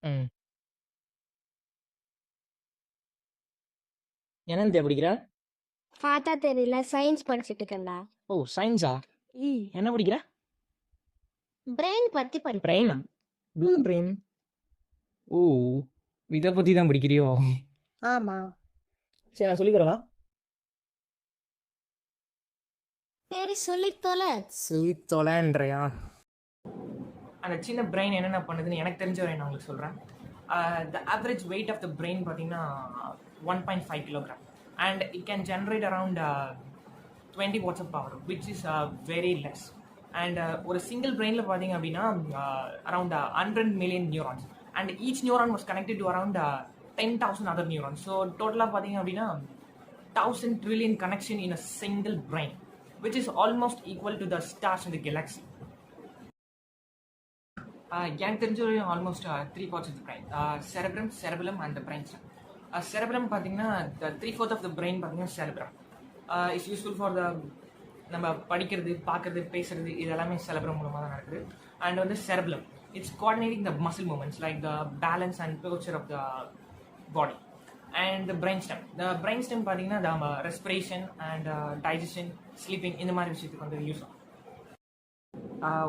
ம். என்னன்னு படிக்கிற? பார்த்தா தெரியல, சயின்ஸ் படிச்சுட்டு இருக்கேன்டா. ஓ! சயின்ஸா? என்ன படிக்கிற? பிரெயின் பத்தி படிப்பேன். பிரெயினா? Blue brain. ஓ! இத பத்தி தான் படிக்கிறியோ? ஆமா. சரி நான் சொல்லித் தரவா? சரி சொல்லித் தொலை. சொல்லித் தொலைன்றியா? அந்த சின்ன பிரெயின் என்னென்ன பண்ணுதுன்னு எனக்கு தெரிஞ்ச வரை நான் உங்களுக்கு சொல்கிறேன். The average weight of the brain பார்த்தீங்கன்னா 1.5 kilogram and it can generate around 20 watts of power which is very less. And ஒரு சிங்கிள் பிரெயினில் பார்த்தீங்க அப்படின்னா around 100 million neurons and each neuron was connected to around 10,000 other neurons. So டோட்டலாக பார்த்தீங்க அப்படின்னா 1,000 trillion connection in a single brain, which is almost equal to the stars in the galaxy. எனக்கு தெரிஞ்ச வரையும் almost 3 parts of the brain, cerebrum, cerebellum and the brainstem. Cerebellum பார்த்தீங்கன்னா the 3/4 of the brain பார்த்தீங்கன்னா cerebrum is useful for the நம்ம படிக்கிறது, பார்க்கறது, பேசுறது இது எல்லாமே cerebrum மூலமாக தான் நடக்குது. அண்ட் வந்து cerebellum, it's coordinating the muscle movements like the balance and posture of the body. And the brainstem பார்த்தீங்கன்னா the respiration and digestion, sleeping இந்த மாதிரி விஷயத்துக்கு வந்து யூஸ் ஆகும்.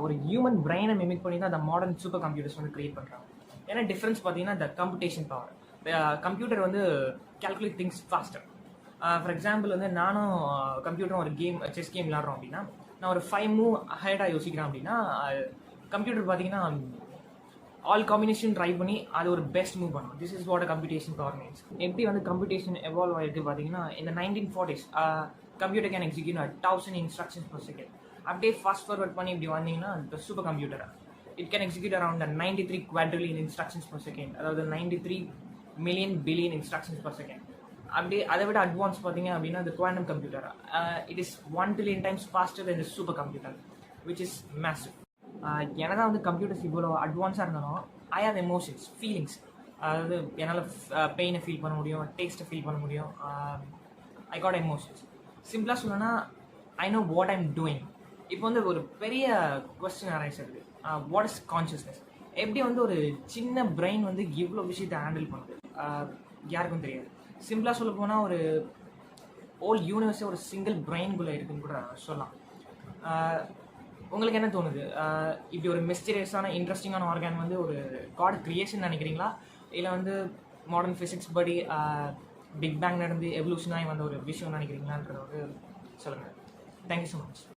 ஒரு ஹியூமன் பிரெயினை மிமிக் பண்ணி தான் அந்த மாடர்ன் சூப்பர் கம்ப்யூட்டர்ஸ் வந்து கிரியேட் பண்ணுறாங்க. ஏன்னா டிஃப்ரென்ஸ் பார்த்தீங்கன்னா த கம்ப்யூட்டேஷன் பவர். கம்ப்யூட்டர் வந்து calculate things faster. For example வந்து நானும் கம்ப்யூட்டரும் ஒரு கேம், செஸ் கேம் விளாட்றோம் அப்படின்னா நான் ஒரு 5 மூவ் ஹெடாக யோசிக்கிறேன் அப்படின்னா கம்ப்யூட்டர் பார்த்தீங்கன்னா ஆல் காம்பினேஷன் ட்ரை பண்ணி அது ஒரு பெஸ்ட் மூவ் பண்ணும். This is what a computation power means. எப்படி வந்து கம்ப்யூட்டேஷன் எவால்வ் ஆகிருக்கு பார்த்தீங்கன்னா இந்த 1940s computer can execute 1000 instructions per second. அப்படியே ஃபாஸ்ட் ஃபார்வர்ட் பண்ணி இப்படி வந்தீங்கன்னா இந்த super computer it can execute around 93 quadrillion instructions per second, அதாவது 93 million billion instructions per second. அப்படியே அதை விட அட்வான்ஸ் பார்த்தீங்க அப்படின்னா இந்த quantum computer it is 1 trillion times faster than the super computer which is massive. என்னதான் வந்து கம்ப்யூட்டர்ஸ் இவ்வளோ அட்வான்ஸாக இருந்தாலும் ஐ ஹேவ் எமோஷன்ஸ், ஃபீலிங்ஸ். அதாவது என்னால் பெயினை ஃபீல் பண்ண முடியும், டேஸ்ட்டை ஃபீல் பண்ண முடியும். I got emotions. சிம்பிளாக சொல்லணும்னா I know what I'm doing. இப்போ வந்து ஒரு பெரிய கொஸ்டின் அரைஸ் ஆகுது, வாட் இஸ் கான்ஷியஸ்னஸ்? எப்படி வந்து ஒரு சின்ன பிரெயின் வந்து இவ்வளோ விஷயத்தை ஹேண்டில் பண்ணுது யாருக்கும் தெரியாது. சிம்பிளாக சொல்ல போனால் ஒரு ஹோல் யூனிவர்ஸே ஒரு சிங்கிள் பிரெயின்குள்ளே இருக்குன்னு கூட சொல்லலாம். உங்களுக்கு என்ன தோணுது? இப்படி ஒரு மிஸ்டீரியஸான இன்ட்ரெஸ்டிங்கான ஆர்கான் வந்து ஒரு காட் கிரியேஷன் நினைக்கிறீங்களா, இல்லை வந்து மாடர்ன் ஃபிசிக்ஸ் படி பிக் பேங் நடந்து எவல்யூஷனாகி வந்த ஒரு விஷயம் நினைக்கிறீங்களான்றத வந்து சொல்லுங்கள். Thank you so much.